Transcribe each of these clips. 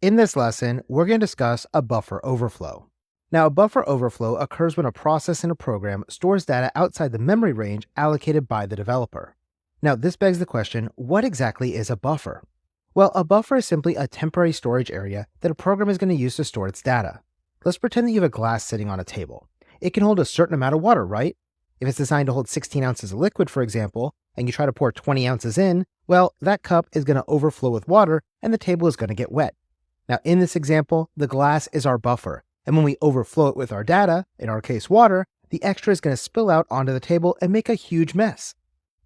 In this lesson, we're going to discuss a buffer overflow. Now, a buffer overflow occurs when a process in a program stores data outside the memory range allocated by the developer. Now, this begs the question, what exactly is a buffer? Well, a buffer is simply a temporary storage area that a program is going to use to store its data. Let's pretend that you have a glass sitting on a table. It can hold a certain amount of water, right? If it's designed to hold 16 ounces of liquid, for example, and you try to pour 20 ounces in, well, that cup is going to overflow with water and the table is going to get wet. Now, in this example, the glass is our buffer, and when we overflow it with our data, in our case water, the extra is going to spill out onto the table and make a huge mess.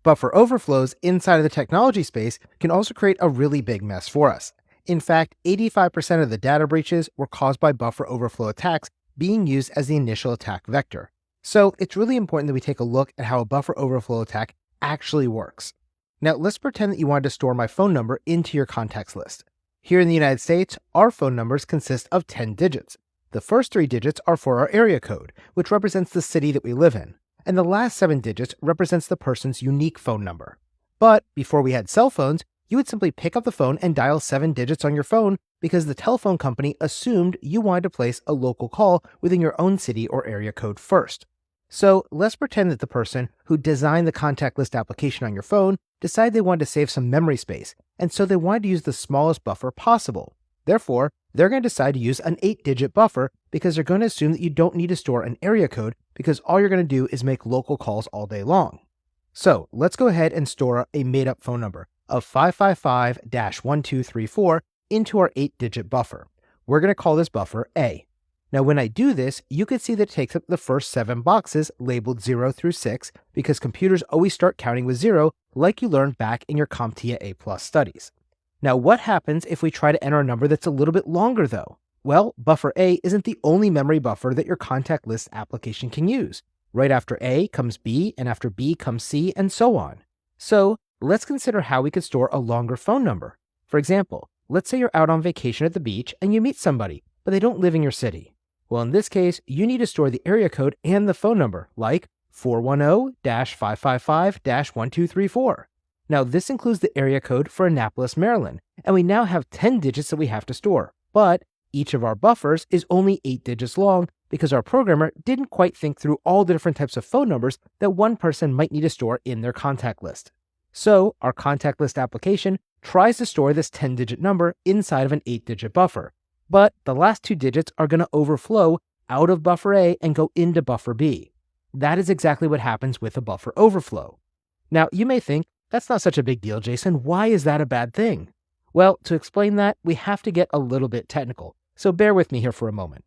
Buffer overflows inside of the technology space can also create a really big mess for us. In fact, 85% of the data breaches were caused by buffer overflow attacks being used as the initial attack vector. So it's really important that we take a look at how a buffer overflow attack actually works. Now, let's pretend that you wanted to store my phone number into your contacts list. Here in the United States, our phone numbers consist of 10 digits. The first 3 digits are for our area code, which represents the city that we live in, and the last 7 digits represents the person's unique phone number. But before we had cell phones, you would simply pick up the phone and dial 7 digits on your phone because the telephone company assumed you wanted to place a local call within your own city or area code first. So let's pretend that the person who designed the contact list application on your phone decided they wanted to save some memory space, and so they wanted to use the smallest buffer possible. Therefore, they're going to decide to use an 8-digit buffer because they're going to assume that you don't need to store an area code because all you're going to do is make local calls all day long. So let's go ahead and store a made-up phone number of 555-1234 into our 8-digit buffer. We're going to call this buffer A. Now, when I do this, you can see that it takes up the first 7 boxes labeled 0 through 6 because computers always start counting with 0 like you learned back in your CompTIA A+ studies. Now, what happens if we try to enter a number that's a little bit longer though? Well, buffer A isn't the only memory buffer that your contact list application can use. Right after A comes B, and after B comes C, and so on. So let's consider how we could store a longer phone number. For example, let's say you're out on vacation at the beach and you meet somebody, but they don't live in your city. Well, in this case, you need to store the area code and the phone number, like 410-555-1234. Now, this includes the area code for Annapolis, Maryland, and we now have 10 digits that we have to store. But each of our buffers is only 8 digits long because our programmer didn't quite think through all the different types of phone numbers that one person might need to store in their contact list. So, our contact list application tries to store this 10-digit number inside of an 8-digit buffer. But the last 2 digits are going to overflow out of buffer A and go into buffer B. That is exactly what happens with a buffer overflow. Now, you may think, that's not such a big deal, Jason. Why is that a bad thing? Well, to explain that, we have to get a little bit technical, so bear with me here for a moment.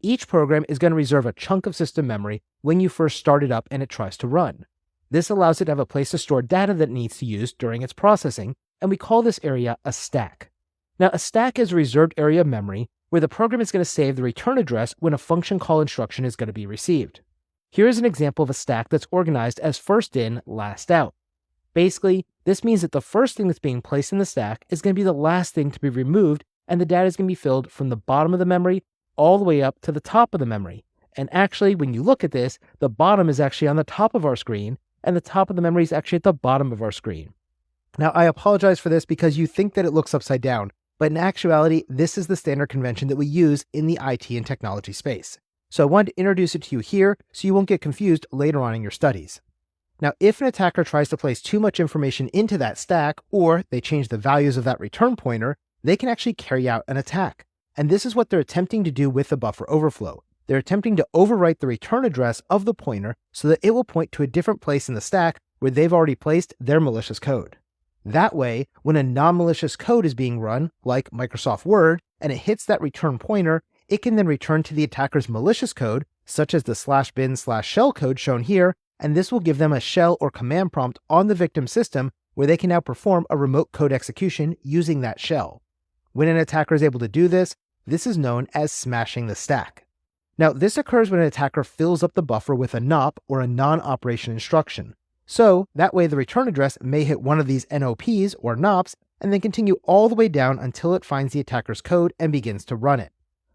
Each program is going to reserve a chunk of system memory when you first start it up and it tries to run. This allows it to have a place to store data that it needs to use during its processing, and we call this area a stack. Now, a stack is a reserved area of memory where the program is going to save the return address when a function call instruction is going to be received. Here is an example of a stack that's organized as first in, last out. Basically, this means that the first thing that's being placed in the stack is going to be the last thing to be removed, and the data is going to be filled from the bottom of the memory all the way up to the top of the memory. And actually, when you look at this, the bottom is actually on the top of our screen, and the top of the memory is actually at the bottom of our screen. Now, I apologize for this because you think that it looks upside down, but in actuality, this is the standard convention that we use in the IT and technology space. So I wanted to introduce it to you here so you won't get confused later on in your studies. Now, if an attacker tries to place too much information into that stack, or they change the values of that return pointer, they can actually carry out an attack. And this is what they're attempting to do with the buffer overflow. They're attempting to overwrite the return address of the pointer so that it will point to a different place in the stack where they've already placed their malicious code. That way, when a non-malicious code is being run, like Microsoft Word, and it hits that return pointer, it can then return to the attacker's malicious code, such as the /bin/shell code shown here, and this will give them a shell or command prompt on the victim system where they can now perform a remote code execution using that shell. When an attacker is able to do this, this is known as smashing the stack. Now, this occurs when an attacker fills up the buffer with a NOP or a non-operation instruction. So that way the return address may hit one of these NOPs or NOPs and then continue all the way down until it finds the attacker's code and begins to run it.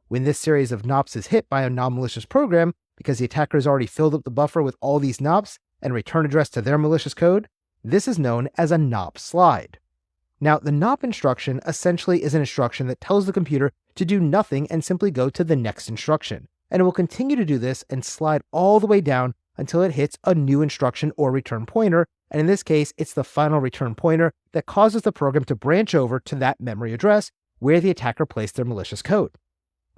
When this series of NOPs is hit by a non-malicious program, because the attacker has already filled up the buffer with all these NOPs and return address to their malicious code, this is known as a NOP slide. Now, the NOP instruction essentially is an instruction that tells the computer to do nothing and simply go to the next instruction. And it will continue to do this and slide all the way down until it hits a new instruction or return pointer. And in this case, it's the final return pointer that causes the program to branch over to that memory address where the attacker placed their malicious code.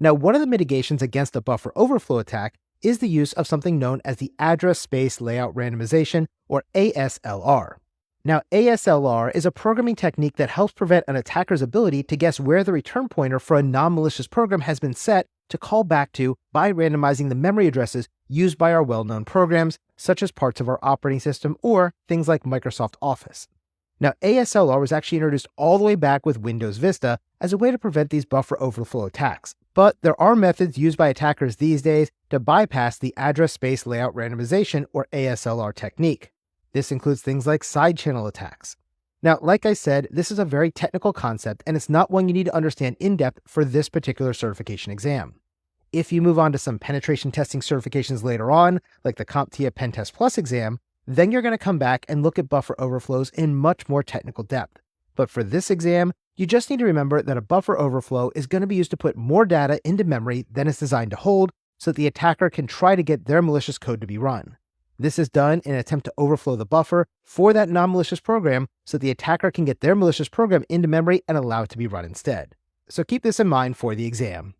Now, one of the mitigations against a buffer overflow attack is the use of something known as the address space layout randomization, or ASLR. Now, ASLR is a programming technique that helps prevent an attacker's ability to guess where the return pointer for a non-malicious program has been set to call back to by randomizing the memory addresses used by our well-known programs, such as parts of our operating system or things like Microsoft Office. Now, ASLR was actually introduced all the way back with Windows Vista as a way to prevent these buffer overflow attacks. But there are methods used by attackers these days to bypass the address space layout randomization, or ASLR technique. This includes things like side channel attacks. Now, like I said, this is a very technical concept, and it's not one you need to understand in depth for this particular certification exam. If you move on to some penetration testing certifications later on, like the CompTIA Pentest Plus exam, then you're going to come back and look at buffer overflows in much more technical depth. But for this exam, you just need to remember that a buffer overflow is going to be used to put more data into memory than it's designed to hold, so that the attacker can try to get their malicious code to be run. This is done in an attempt to overflow the buffer for that non-malicious program so the attacker can get their malicious program into memory and allow it to be run instead. So keep this in mind for the exam.